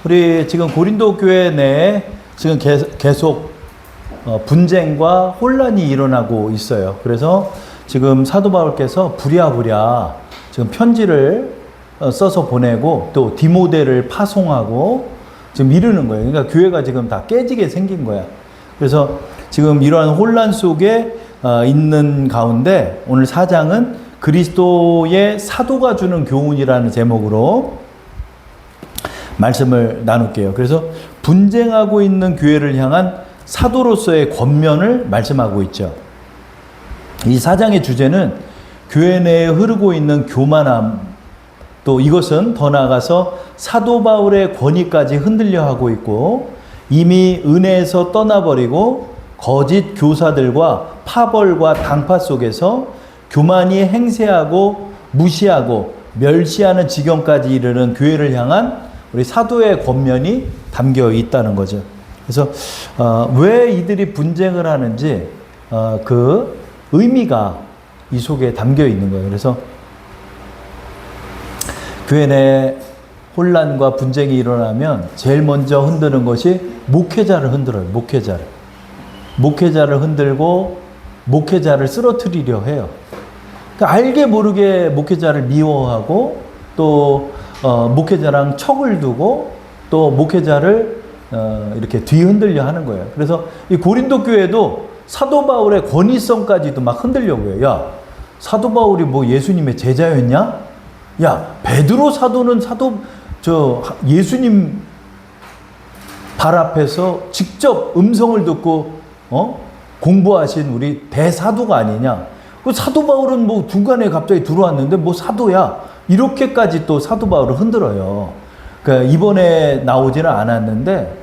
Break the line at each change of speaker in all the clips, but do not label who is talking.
우리 지금 고린도 교회 내에 지금 계속 분쟁과 혼란이 일어나고 있어요. 그래서 지금 사도 바울께서 부랴부랴 지금 편지를 써서 보내고 또 디모데를 파송하고 지금 이르는 거예요. 그러니까 교회가 지금 다 깨지게 생긴 거야. 그래서 지금 이러한 혼란 속에 있는 가운데 오늘 4장은 그리스도의 사도가 주는 교훈이라는 제목으로 말씀을 나눌게요. 그래서 분쟁하고 있는 교회를 향한 사도로서의 권면을 말씀하고 있죠. 이 4장의 주제는 교회 내에 흐르고 있는 교만함, 또 이것은 더 나아가서 사도 바울의 권위까지 흔들려 하고 있고 이미 은혜에서 떠나버리고 거짓 교사들과 파벌과 당파 속에서 교만이 행세하고 무시하고 멸시하는 지경까지 이르는 교회를 향한 우리 사도의 권면이 담겨 있다는 거죠. 그래서 왜 이들이 분쟁을 하는지 그 의미가 이 속에 담겨 있는 거예요. 그래서 교회 내 혼란과 분쟁이 일어나면 제일 먼저 흔드는 것이 목회자를 흔들어요. 목회자를 흔들고 목회자를 쓰러뜨리려 해요. 그러니까 알게 모르게 목회자를 미워하고 또 목회자랑 척을 두고 또 목회자를 이렇게 뒤흔들려 하는 거예요. 그래서 이 고린도 교회도 사도 바울의 권위성까지도 막 흔들려고 해요. 야, 사도 바울이 뭐 예수님의 제자였냐? 야, 베드로 사도는 예수님 발 앞에서 직접 음성을 듣고 공부하신 우리 대사도가 아니냐? 그 사도 바울은 뭐 중간에 갑자기 들어왔는데 뭐 사도야? 이렇게까지 또 사도 바울을 흔들어요. 그러니까 이번에 나오지는 않았는데,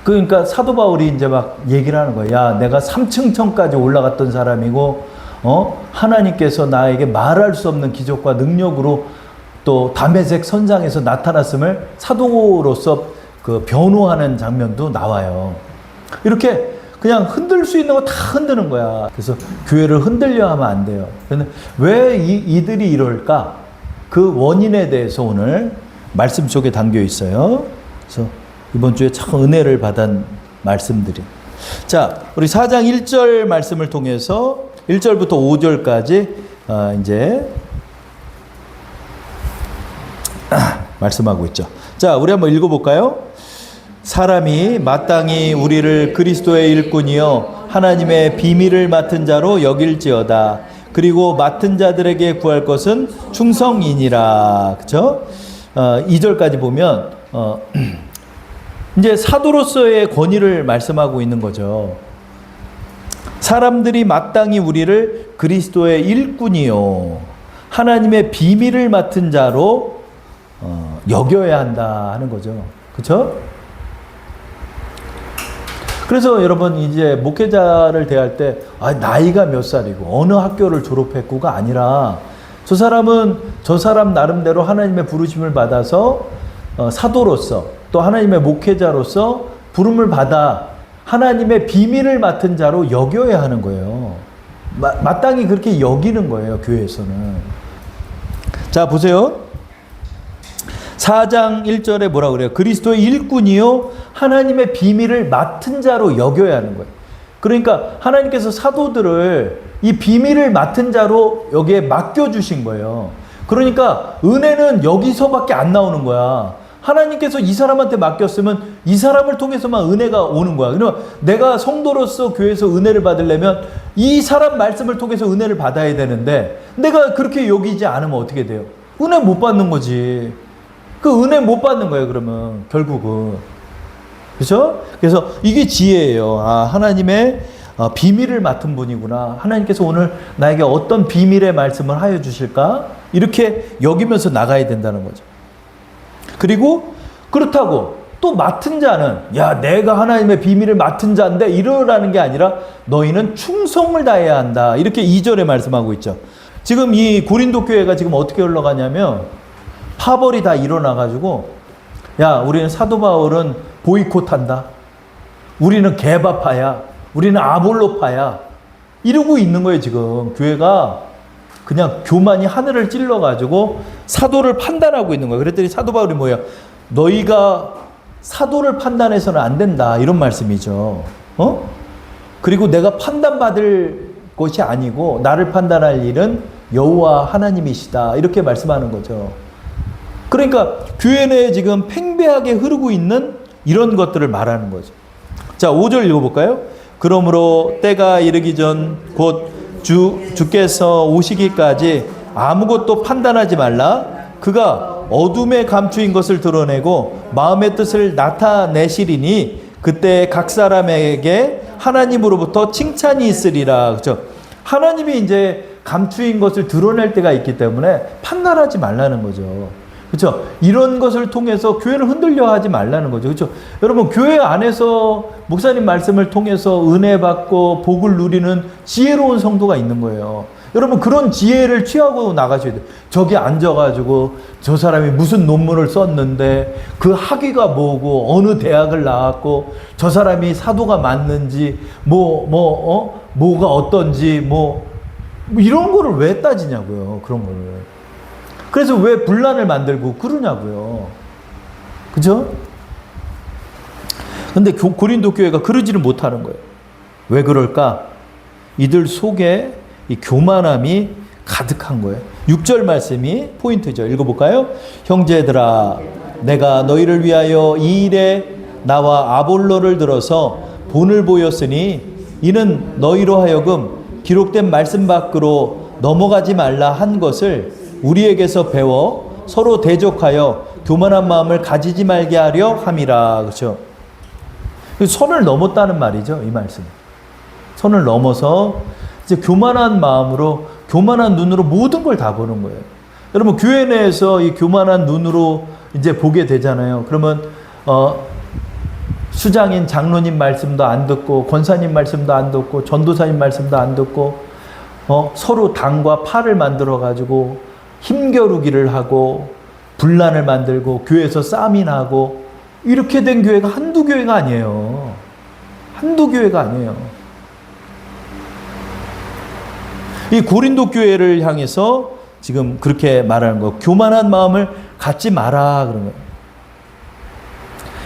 그러니까 사도 바울이 이제 막 얘기를 하는 거야. 야, 내가 3층 천까지 올라갔던 사람이고, 하나님께서 나에게 말할 수 없는 기적과 능력으로 또 다메섹 선상에서 나타났음을 사도로서 그 변호하는 장면도 나와요. 이렇게 그냥 흔들 수 있는 거 다 흔드는 거야. 그래서 교회를 흔들려 하면 안 돼요. 그런데 왜 이들이 이럴까? 그 원인에 대해서 오늘 말씀 속에 담겨 있어요. 그래서 이번 주에 참 은혜를 받은 말씀들이. 자, 우리 4장 1절 말씀을 통해서 1절부터 5절까지 이제 말씀하고 있죠. 자, 우리 한번 읽어볼까요? 사람이 마땅히 우리를 그리스도의 일꾼이요 하나님의 비밀을 맡은 자로 여길지어다. 그리고 맡은 자들에게 구할 것은 충성이니라. 그렇죠? 2절까지 보면 이제 사도로서의 권위를 말씀하고 있는 거죠. 사람들이 마땅히 우리를 그리스도의 일꾼이요 하나님의 비밀을 맡은 자로 여겨야 한다 하는 거죠. 그렇죠? 그래서 여러분 이제 목회자를 대할 때 나이가 몇 살이고 어느 학교를 졸업했고가 아니라 저 사람은 저 사람 나름대로 하나님의 부르심을 받아서 사도로서 또 하나님의 목회자로서 부름을 받아 하나님의 비밀을 맡은 자로 여겨야 하는 거예요. 마땅히 그렇게 여기는 거예요, 교회에서는. 자, 보세요. 4장 1절에 뭐라 그래요? 그리스도의 일꾼이요 하나님의 비밀을 맡은 자로 여겨야 하는 거예요. 그러니까 하나님께서 사도들을 이 비밀을 맡은 자로 여기에 맡겨주신 거예요. 그러니까 은혜는 여기서밖에 안 나오는 거야. 하나님께서 이 사람한테 맡겼으면 이 사람을 통해서만 은혜가 오는 거야. 그러면 내가 성도로서 교회에서 은혜를 받으려면 이 사람 말씀을 통해서 은혜를 받아야 되는데 내가 그렇게 여기지 않으면 어떻게 돼요? 은혜 못 받는 거지. 그 은혜 못 받는 거예요, 그러면 결국은. 그렇죠? 그래서 이게 지혜예요. 하나님의 비밀을 맡은 분이구나. 하나님께서 오늘 나에게 어떤 비밀의 말씀을 하여 주실까? 이렇게 여기면서 나가야 된다는 거죠. 그리고 그렇다고 또 맡은 자는 내가 하나님의 비밀을 맡은 자인데 이러라는 게 아니라 너희는 충성을 다해야 한다. 이렇게 2절에 말씀하고 있죠. 지금 이 고린도 교회가 지금 어떻게 흘러가냐면 파벌이 다 일어나가지고 우리는 사도 바울은 보이콧한다. 우리는 개바파야. 우리는 아볼로파야. 이러고 있는 거예요, 지금. 교회가 그냥 교만이 하늘을 찔러가지고 사도를 판단하고 있는 거예요. 그랬더니 사도 바울이 뭐예요? 너희가 사도를 판단해서는 안 된다. 이런 말씀이죠. 그리고 내가 판단받을 것이 아니고 나를 판단할 일은 여호와 하나님이시다. 이렇게 말씀하는 거죠. 그러니까 교회 내에 지금 팽배하게 흐르고 있는 이런 것들을 말하는 거죠. 자, 5절 읽어볼까요? 그러므로 때가 이르기 전 곧 주께서 오시기까지 아무것도 판단하지 말라. 그가 어둠에 감추인 것을 드러내고 마음의 뜻을 나타내시리니 그때 각 사람에게 하나님으로부터 칭찬이 있으리라. 그렇죠? 하나님이 이제 감추인 것을 드러낼 때가 있기 때문에 판단하지 말라는 거죠. 그렇죠? 이런 것을 통해서 교회를 흔들려 하지 말라는 거죠. 그렇죠? 여러분, 교회 안에서 목사님 말씀을 통해서 은혜 받고 복을 누리는 지혜로운 성도가 있는 거예요. 여러분, 그런 지혜를 취하고 나가셔야 돼요. 저기 앉아가지고 저 사람이 무슨 논문을 썼는데 그 학위가 뭐고 어느 대학을 나왔고 저 사람이 사도가 맞는지 뭐가 어떤지 이런 거를 왜 따지냐고요. 그런 거를. 그래서 왜 분란을 만들고 그러냐고요. 그죠? 근데 고린도 교회가 그러지를 못하는 거예요. 왜 그럴까? 이들 속에 이 교만함이 가득한 거예요. 6절 말씀이 포인트죠. 읽어볼까요? 형제들아, 내가 너희를 위하여 이 일에 나와 아볼로를 들어서 본을 보였으니 이는 너희로 하여금 기록된 말씀 밖으로 넘어가지 말라 한 것을 우리에게서 배워 서로 대적하여 교만한 마음을 가지지 말게 하려 함이라. 그렇죠? 선을 넘었다는 말이죠. 이 말씀. 선을 넘어서 이제 교만한 마음으로, 교만한 눈으로 모든 걸 다 보는 거예요. 여러분, 교회 내에서 이 교만한 눈으로 이제 보게 되잖아요. 그러면 수장인 장로님 말씀도 안 듣고, 권사님 말씀도 안 듣고, 전도사님 말씀도 안 듣고, 서로 당과 파를 만들어 가지고 힘겨루기를 하고 분란을 만들고 교회에서 싸움이 나고, 이렇게 된 교회가 한두 교회가 아니에요. 한두 교회가 아니에요. 이 고린도 교회를 향해서 지금 그렇게 말하는 거, 교만한 마음을 갖지 마라 그런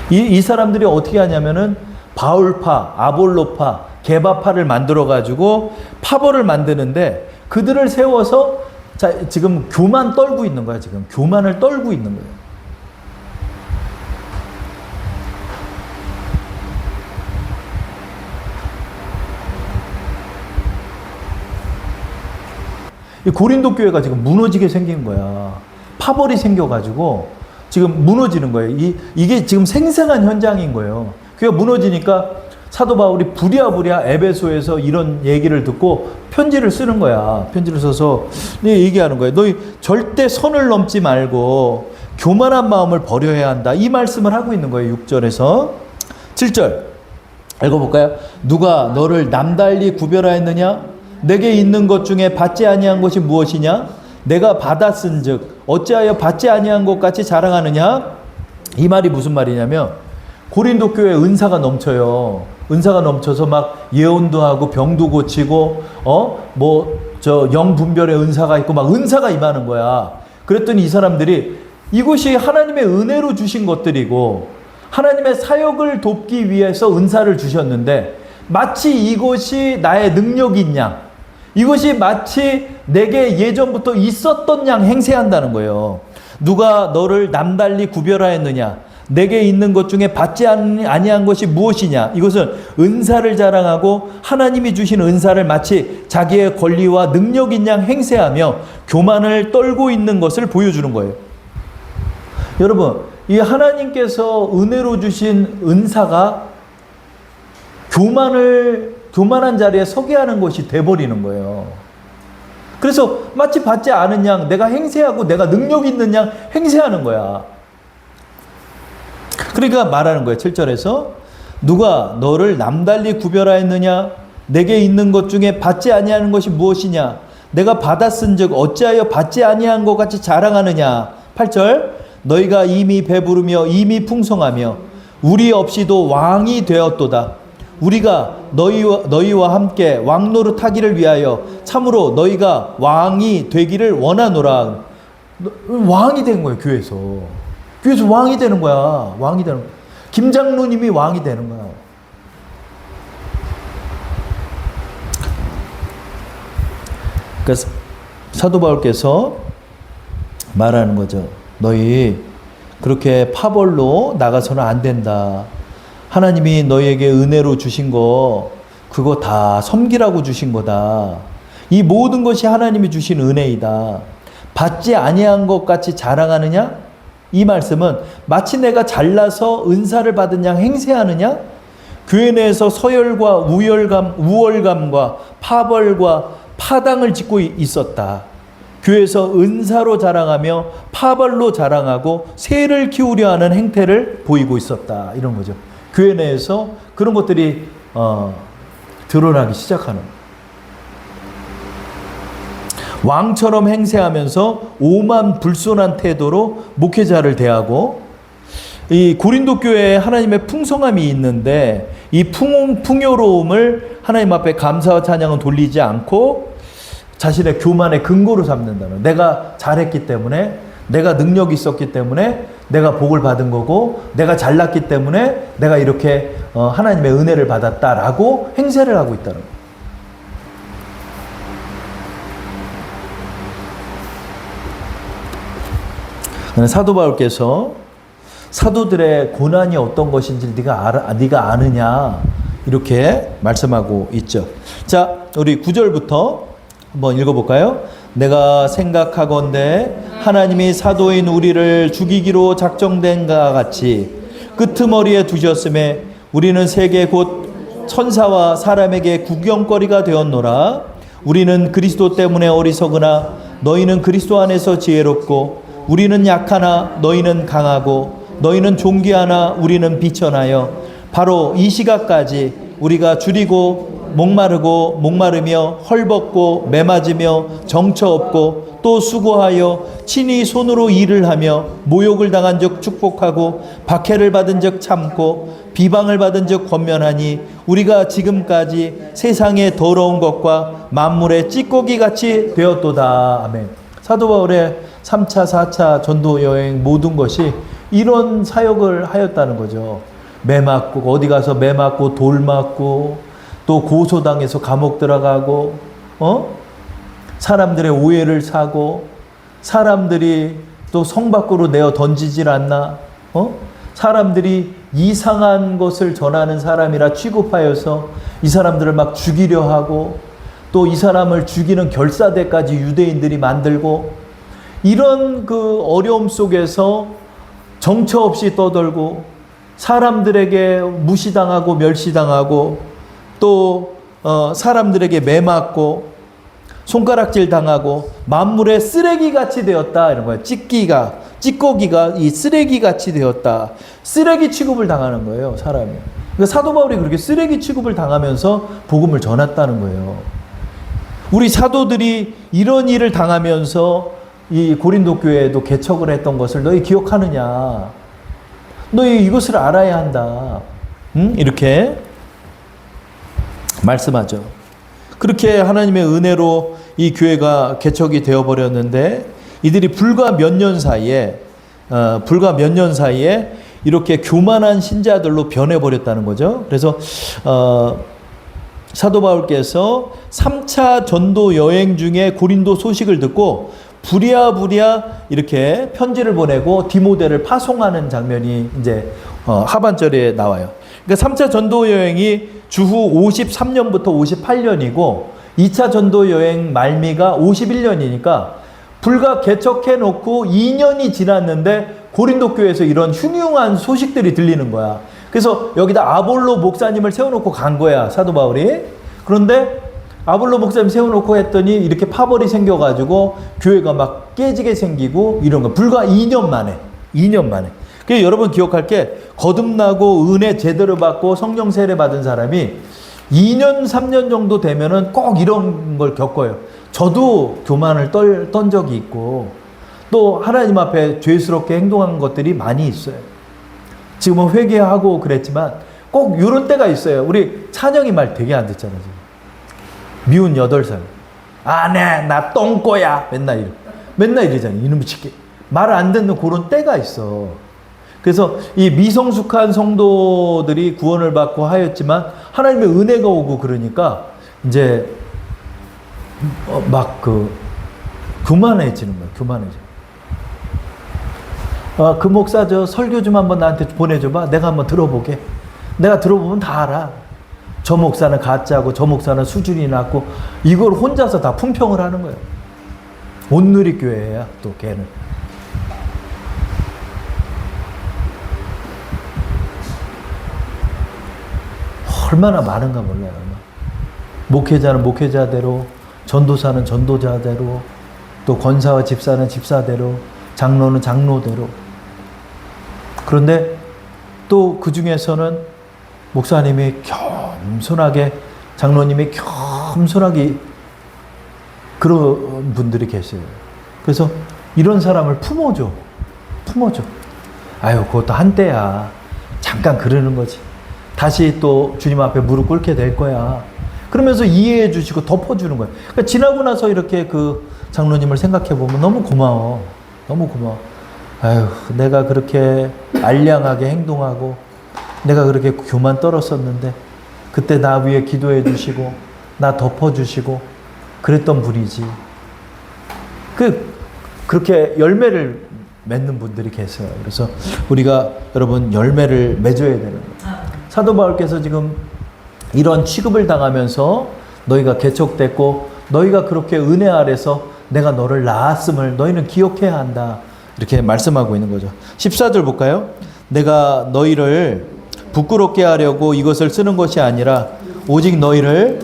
거예요. 이 사람들이 어떻게 하냐면은 바울파, 아볼로파, 게바파를 만들어 가지고 파벌을 만드는데, 그들을 세워서 지금 교만 떨고 있는 거야. 지금 교만을 떨고 있는 거예요. 이 고린도 교회가 지금 무너지게 생긴 거야. 파벌이 생겨가지고 지금 무너지는 거예요. 이게 지금 생생한 현장인 거예요. 교회가 무너지니까 사도 바울이 부랴부랴 에베소에서 이런 얘기를 듣고 편지를 쓰는 거야. 편지를 써서 얘기하는 거예요. 너희 절대 선을 넘지 말고 교만한 마음을 버려야 한다. 이 말씀을 하고 있는 거예요. 6절에서 7절 읽어볼까요? 누가 너를 남달리 구별하였느냐? 내게 있는 것 중에 받지 아니한 것이 무엇이냐? 내가 받았은즉 어찌하여 받지 아니한 것 같이 자랑하느냐? 이 말이 무슨 말이냐면, 고린도 교회 은사가 넘쳐요. 은사가 넘쳐서 막 예언도 하고 병도 고치고 영분별의 은사가 있고 막 은사가 임하는 거야. 그랬더니 이 사람들이 이것이 하나님의 은혜로 주신 것들이고 하나님의 사역을 돕기 위해서 은사를 주셨는데, 마치 이것이 나의 능력인 양, 이것이 마치 내게 예전부터 있었던 양 행세한다는 거예요. 누가 너를 남달리 구별하였느냐? 내게 있는 것 중에 받지 아니한 것이 무엇이냐? 이것은 은사를 자랑하고 하나님이 주신 은사를 마치 자기의 권리와 능력인 양 행세하며 교만을 떨고 있는 것을 보여주는 거예요. 여러분, 이 하나님께서 은혜로 주신 은사가 교만한 자리에 서게 하는 것이 돼버리는 거예요. 그래서 마치 받지 않은 양, 내가 행세하고 내가 능력 있는 양 행세하는 거야. 그러니까 말하는 거예요. 7절에서 누가 너를 남달리 구별하였느냐? 내게 있는 것 중에 받지 아니하는 것이 무엇이냐? 내가 받았은즉 어찌하여 받지 아니한 것 같이 자랑하느냐? 8절 너희가 이미 배부르며 이미 풍성하며 우리 없이도 왕이 되었도다. 우리가 너희와 함께 왕노릇 하기를 위하여 참으로 너희가 왕이 되기를 원하노라. 왕이 된 거예요. 교회에서 교회에서 왕이 되는 거야. 왕이 되는 거야. 김장로님이 왕이 되는 거야. 그래서 사도 바울께서 말하는 거죠. 너희 그렇게 파벌로 나가서는 안 된다. 하나님이 너희에게 은혜로 주신 거 그거 다 섬기라고 주신 거다. 이 모든 것이 하나님이 주신 은혜이다. 받지 아니한 것 같이 자랑하느냐? 이 말씀은 마치 내가 잘나서 은사를 받은 양 행세하느냐? 교회 내에서 서열과 우월감과 파벌과 파당을 짓고 있었다. 교회에서 은사로 자랑하며 파벌로 자랑하고 세를 키우려 하는 행태를 보이고 있었다. 이런 거죠. 교회 내에서 그런 것들이 드러나기 시작하는 거예요. 왕처럼 행세하면서 오만불손한 태도로 목회자를 대하고, 이 고린도 교회에 하나님의 풍성함이 있는데 이 풍요로움을 하나님 앞에 감사와 찬양을 돌리지 않고 자신의 교만의 근거로 삼는다는, 내가 잘했기 때문에, 내가 능력이 있었기 때문에 내가 복을 받은 거고, 내가 잘났기 때문에 내가 이렇게 하나님의 은혜를 받았다라고 행세를 하고 있다는 거예요. 사도 바울께서 사도들의 고난이 어떤 것인지 네가 아느냐 이렇게 말씀하고 있죠. 자, 우리 9절부터 한번 읽어볼까요? 내가 생각하건대 하나님이 사도인 우리를 죽이기로 작정된가 같이 끄트머리에 두셨음에 우리는 세계 곧 천사와 사람에게 구경거리가 되었노라. 우리는 그리스도 때문에 어리석으나 너희는 그리스도 안에서 지혜롭고, 우리는 약하나 너희는 강하고, 너희는 존귀하나 우리는 비천하여 바로 이 시각까지 우리가 줄이고 목마르며 헐벗고 매맞으며 정처 없고 또 수고하여 친히 손으로 일을 하며 모욕을 당한 적 축복하고 박해를 받은 적 참고 비방을 받은 적 권면하니 우리가 지금까지 세상의 더러운 것과 만물의 찌꺼기 같이 되었도다. 아멘. 사도 바울의 3차, 4차 전도 여행 모든 것이 이런 사역을 하였다는 거죠. 매 맞고, 어디 가서 매 맞고 돌 맞고, 또 고소당해서 감옥 들어가고, 사람들의 오해를 사고, 사람들이 또 성 밖으로 내어 던지질 않나, 사람들이 이상한 것을 전하는 사람이라 취급하여서 이 사람들을 막 죽이려 하고, 또 이 사람을 죽이는 결사대까지 유대인들이 만들고, 이런 그 어려움 속에서 정처 없이 떠들고 사람들에게 무시당하고 멸시당하고 또 사람들에게 매맞고 손가락질 당하고 만물의 쓰레기같이 되었다 이런 거예요. 찌꺼기가 이 쓰레기같이 되었다. 쓰레기 취급을 당하는 거예요, 사람이. 그러니까 사도 바울이 그렇게 쓰레기 취급을 당하면서 복음을 전했다는 거예요. 우리 사도들이 이런 일을 당하면서 이 고린도 교회에도 개척을 했던 것을 너희 기억하느냐? 너희 이것을 알아야 한다. 이렇게 말씀하죠. 그렇게 하나님의 은혜로 이 교회가 개척이 되어버렸는데 이들이 불과 몇 년 사이에 이렇게 교만한 신자들로 변해버렸다는 거죠. 그래서 사도 바울께서 3차 전도 여행 중에 고린도 소식을 듣고 부랴부랴 이렇게 편지를 보내고 디모데를 파송하는 장면이 이제 하반절에 나와요. 그러니까 3차 전도 여행이 주후 53년부터 58년이고 2차 전도 여행 말미가 51년이니까 불과 개척해 놓고 2년이 지났는데 고린도 교회에서 이런 흉흉한 소식들이 들리는 거야. 그래서 여기다 아볼로 목사님을 세워놓고 간 거야, 사도 바울이. 그런데 아볼로 목사님 세워놓고 했더니 이렇게 파벌이 생겨가지고 교회가 막 깨지게 생기고 이런 거. 불과 2년 만에. 그래서 여러분 기억할 게 거듭나고 은혜 제대로 받고 성령 세례 받은 사람이 2년, 3년 정도 되면은 꼭 이런 걸 겪어요. 저도 교만을 떤 적이 있고 또 하나님 앞에 죄스럽게 행동한 것들이 많이 있어요. 지금은 회개하고 그랬지만 꼭 이런 때가 있어요. 우리 찬영이 말 되게 안 듣잖아요. 지금. 미운 8살. 네, 나 똥꼬야. 맨날 이러잖아요. 이놈의 치기. 말 안 듣는 그런 때가 있어. 그래서 이 미성숙한 성도들이 구원을 받고 하였지만 하나님의 은혜가 오고 그러니까 이제 막 교만해지는 거예요. 교만해져. 그 목사 저 설교 좀 한번 나한테 보내줘봐. 내가 한번 들어보게. 내가 들어보면 다 알아. 저 목사는 가짜고 저 목사는 수준이 낮고 이걸 혼자서 다 품평을 하는 거예요. 온누리교회야 또 걔는. 얼마나 많은가 몰라요. 목회자는 목회자대로, 전도사는 전도자대로, 또 권사와 집사는 집사대로, 장로는 장로대로. 그런데 또 그 중에서는 목사님이 겸손하게, 장로님이 겸손하게 그런 분들이 계세요. 그래서 이런 사람을 품어줘. 아유, 그것도 한때야. 잠깐 그러는 거지. 다시 또 주님 앞에 무릎 꿇게 될 거야. 그러면서 이해해 주시고 덮어주는 거예요. 그러니까 지나고 나서 이렇게 그 장로님을 생각해 보면 너무 고마워. 너무 고마워. 아유, 내가 그렇게 알량하게 행동하고 내가 그렇게 교만 떨었었는데 그때 나 위해 기도해 주시고 나 덮어주시고 그랬던 분이지. 그렇게 열매를 맺는 분들이 계세요. 그래서 우리가 여러분 열매를 맺어야 되는 거예요. 사도 바울께서 지금 이런 취급을 당하면서 너희가 개척됐고 너희가 그렇게 은혜 아래서 내가 너를 낳았음을 너희는 기억해야 한다. 이렇게 말씀하고 있는 거죠. 14절 볼까요? 내가 너희를 부끄럽게 하려고 이것을 쓰는 것이 아니라 오직 너희를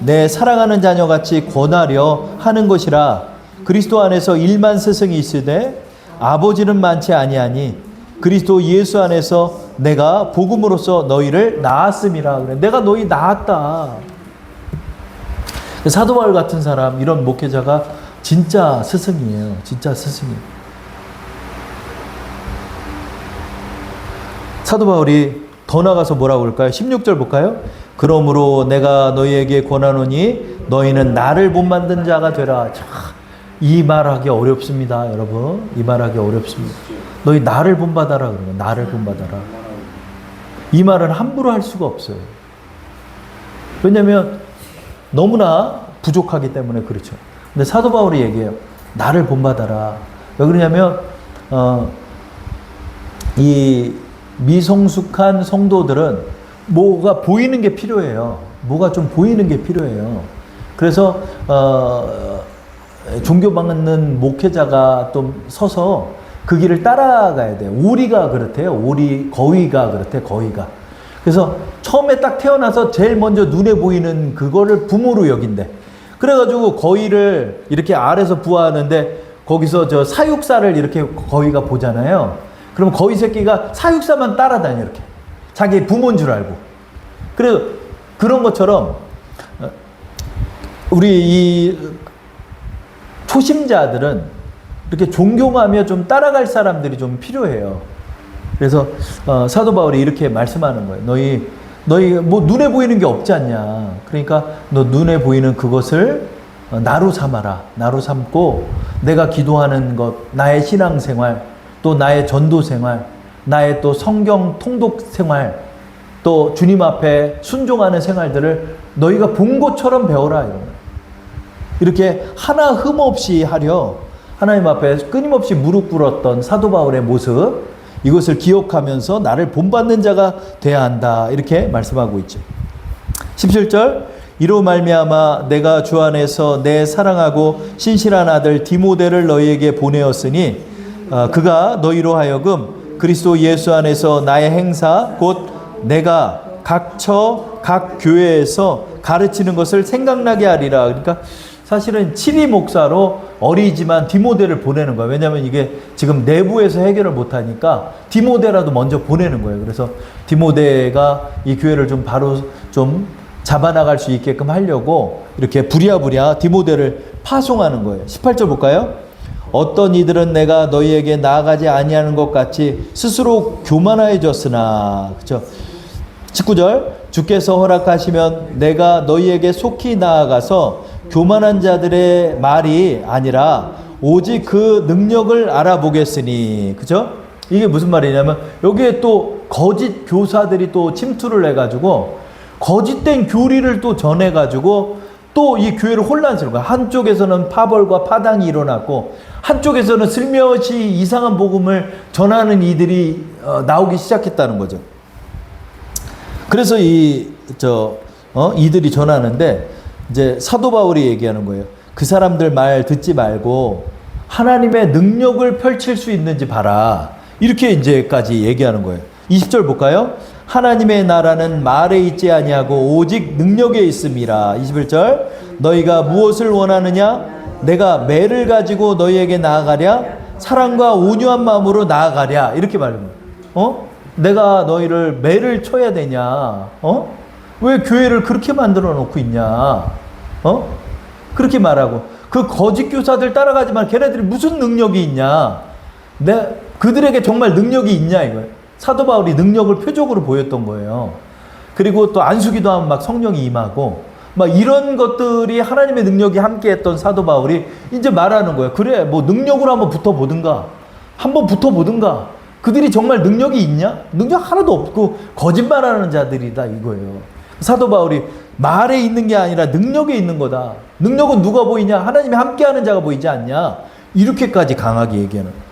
내 사랑하는 자녀같이 권하려 하는 것이라. 그리스도 안에서 1만 스승이 있으되 아버지는 많지 아니하니 그리스도 예수 안에서 내가 복음으로써 너희를 낳았음이라. 그래. 내가 너희 낳았다. 사도 바울 같은 사람, 이런 목회자가 진짜 스승이에요. 진짜 스승이에요. 사도 바울이 더 나가서 뭐라고 그럴까요? 16절 볼까요? 그러므로 내가 너희에게 권하노니 너희는 나를 본받는 자가 되라. 이 말하기 어렵습니다, 여러분. 이 말하기 어렵습니다. 너희 나를 본받아라. 그러면 나를 본받아라. 이 말은 함부로 할 수가 없어요. 왜냐하면 너무나 부족하기 때문에 그렇죠. 근데 사도 바울이 얘기해요. 나를 본받아라. 왜 그러냐면 이 미성숙한 성도들은 뭐가 보이는 게 필요해요. 뭐가 좀 보이는 게 필요해요. 그래서 존경받는 목회자가 좀 서서 그 길을 따라가야 돼요. 오리가 그렇대요. 거위가 그렇대, 거위가. 그래서 처음에 딱 태어나서 제일 먼저 눈에 보이는 그거를 부모로 여긴대. 그래가지고 거위를 이렇게 알에서 부화하는데 거기서 저 사육사를 이렇게 거위가 보잖아요. 그럼 거위 새끼가 사육사만 따라다녀, 이렇게. 자기 부모인 줄 알고. 그래서 그런 것처럼 우리 이 초심자들은 이렇게 존경하며 좀 따라갈 사람들이 좀 필요해요. 그래서 사도 바울이 이렇게 말씀하는 거예요. 너희 뭐 눈에 보이는 게 없지 않냐. 그러니까 너 눈에 보이는 그것을 나로 삼아라. 나로 삼고 내가 기도하는 것, 나의 신앙생활, 또 나의 전도생활, 나의 또 성경 통독 생활, 또 주님 앞에 순종하는 생활들을 너희가 본 것처럼 배워라. 이렇게 하나 흠없이 하려 하나님 앞에 끊임없이 무릎 꿇었던 사도 바울의 모습, 이것을 기억하면서 나를 본받는 자가 돼야 한다. 이렇게 말씀하고 있죠. 17절, 이로 말미암아 내가 주 안에서 내 사랑하고 신실한 아들 디모데를 너희에게 보내었으니 그가 너희로 하여금 그리스도 예수 안에서 나의 행사 곧 내가 각 처, 각 교회에서 가르치는 것을 생각나게 하리라. 그러니까 사실은 치리 목사로 어리지만 디모데를 보내는 거예요. 왜냐하면 이게 지금 내부에서 해결을 못하니까 디모데라도 먼저 보내는 거예요. 그래서 디모데가 이 교회를 좀 바로 좀 잡아나갈 수 있게끔 하려고 이렇게 부랴부랴 디모데를 파송하는 거예요. 18절 볼까요? 어떤 이들은 내가 너희에게 나아가지 아니하는 것 같이 스스로 교만해졌으나, 그렇죠? 19절, 주께서 허락하시면 내가 너희에게 속히 나아가서 교만한 자들의 말이 아니라 오직 그 능력을 알아보겠으니, 그죠? 이게 무슨 말이냐면 여기에 또 거짓 교사들이 또 침투를 해가지고 거짓된 교리를 또 전해가지고 또 이 교회를 혼란스러운 거야. 한쪽에서는 파벌과 파당이 일어났고 한쪽에서는 슬며시 이상한 복음을 전하는 이들이 나오기 시작했다는 거죠. 그래서 이들이 전하는데 이제 사도 바울이 얘기하는 거예요. 그 사람들 말 듣지 말고 하나님의 능력을 펼칠 수 있는지 봐라. 이렇게 이제까지 얘기하는 거예요. 20절 볼까요? 하나님의 나라는 말에 있지 아니하고 오직 능력에 있음이라. 21절 너희가 무엇을 원하느냐? 내가 매를 가지고 너희에게 나아가랴? 사랑과 온유한 마음으로 나아가랴? 이렇게 말합니다. 내가 너희를 매를 쳐야 되냐? 왜 교회를 그렇게 만들어 놓고 있냐? 그렇게 말하고 그 거짓 교사들 따라가지 마. 걔네들이 무슨 능력이 있냐? 그들에게 정말 능력이 있냐 이거예요. 사도 바울이 능력을 표적으로 보였던 거예요. 그리고 또 안수기도 하면 막 성령이 임하고 막 이런 것들이 하나님의 능력이 함께했던 사도 바울이 이제 말하는 거예요. 그래 뭐 능력으로 한번 붙어보든가 한번 붙어보든가. 그들이 정말 능력이 있냐? 능력 하나도 없고 거짓말하는 자들이다 이거예요. 사도 바울이 말에 있는 게 아니라 능력에 있는 거다. 능력은 누가 보이냐? 하나님이 함께하는 자가 보이지 않냐? 이렇게까지 강하게 얘기하는 거예요.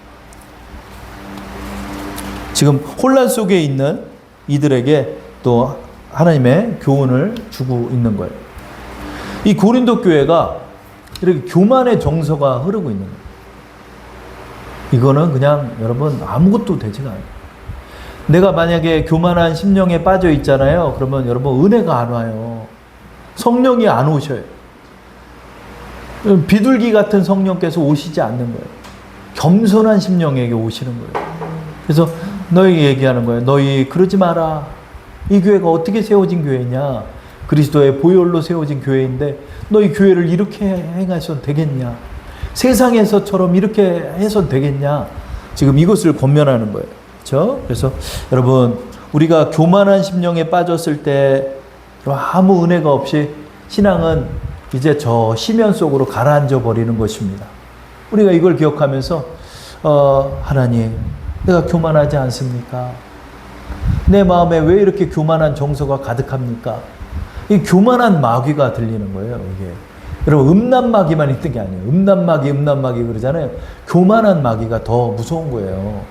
지금 혼란 속에 있는 이들에게 또 하나님의 교훈을 주고 있는 거예요. 이 고린도 교회가 이렇게 교만의 정서가 흐르고 있는 거예요. 이거는 그냥 여러분 아무것도 되지가 않아요. 내가 만약에 교만한 심령에 빠져 있잖아요. 그러면 여러분 은혜가 안 와요. 성령이 안 오셔요. 비둘기 같은 성령께서 오시지 않는 거예요. 겸손한 심령에게 오시는 거예요. 그래서 너희 얘기하는 거예요. 너희 그러지 마라. 이 교회가 어떻게 세워진 교회냐? 그리스도의 보혈로 세워진 교회인데 너희 교회를 이렇게 행해서 되겠냐? 세상에서처럼 이렇게 해서 되겠냐? 지금 이것을 권면하는 거예요. 그렇죠? 그래서 여러분 우리가 교만한 심령에 빠졌을 때 아무 은혜가 없이 신앙은 이제 저 심연 속으로 가라앉아 버리는 것입니다. 우리가 이걸 기억하면서 하나님 내가 교만하지 않습니까? 내 마음에 왜 이렇게 교만한 정서가 가득합니까? 이 교만한 마귀가 들리는 거예요. 이게 여러분 음란마귀만 있던 게 아니에요. 음란마귀 그러잖아요. 교만한 마귀가 더 무서운 거예요.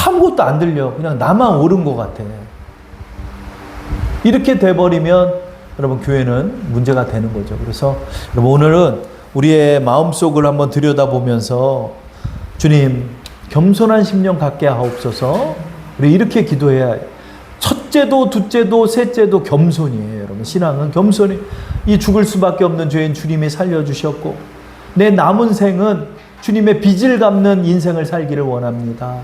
아무것도 안 들려. 그냥 나만 옳은 것 같아. 이렇게 돼버리면 여러분 교회는 문제가 되는 거죠. 그래서 여러분 오늘은 우리의 마음속을 한번 들여다보면서 주님 겸손한 심령 갖게 하옵소서. 우리 이렇게 기도해야 해요. 첫째도 둘째도 셋째도 겸손이에요. 여러분 신앙은 겸손이 이 죽을 수밖에 없는 죄인 주님이 살려주셨고 내 남은 생은 주님의 빚을 갚는 인생을 살기를 원합니다.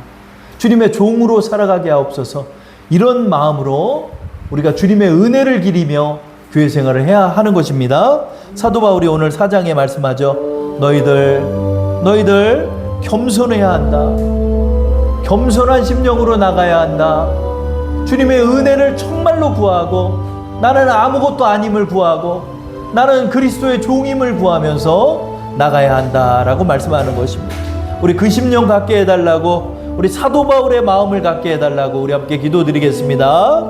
주님의 종으로 살아가게 하옵소서. 이런 마음으로 우리가 주님의 은혜를 기리며 교회 생활을 해야 하는 것입니다. 사도 바울이 오늘 4장에 말씀하죠. 너희들 겸손해야 한다. 겸손한 심령으로 나가야 한다. 주님의 은혜를 정말로 구하고 나는 아무것도 아님을 구하고 나는 그리스도의 종임을 구하면서 나가야 한다라고 말씀하는 것입니다. 우리 그 심령 갖게 해달라고 우리 사도 바울의 마음을 갖게 해달라고 우리 함께 기도드리겠습니다.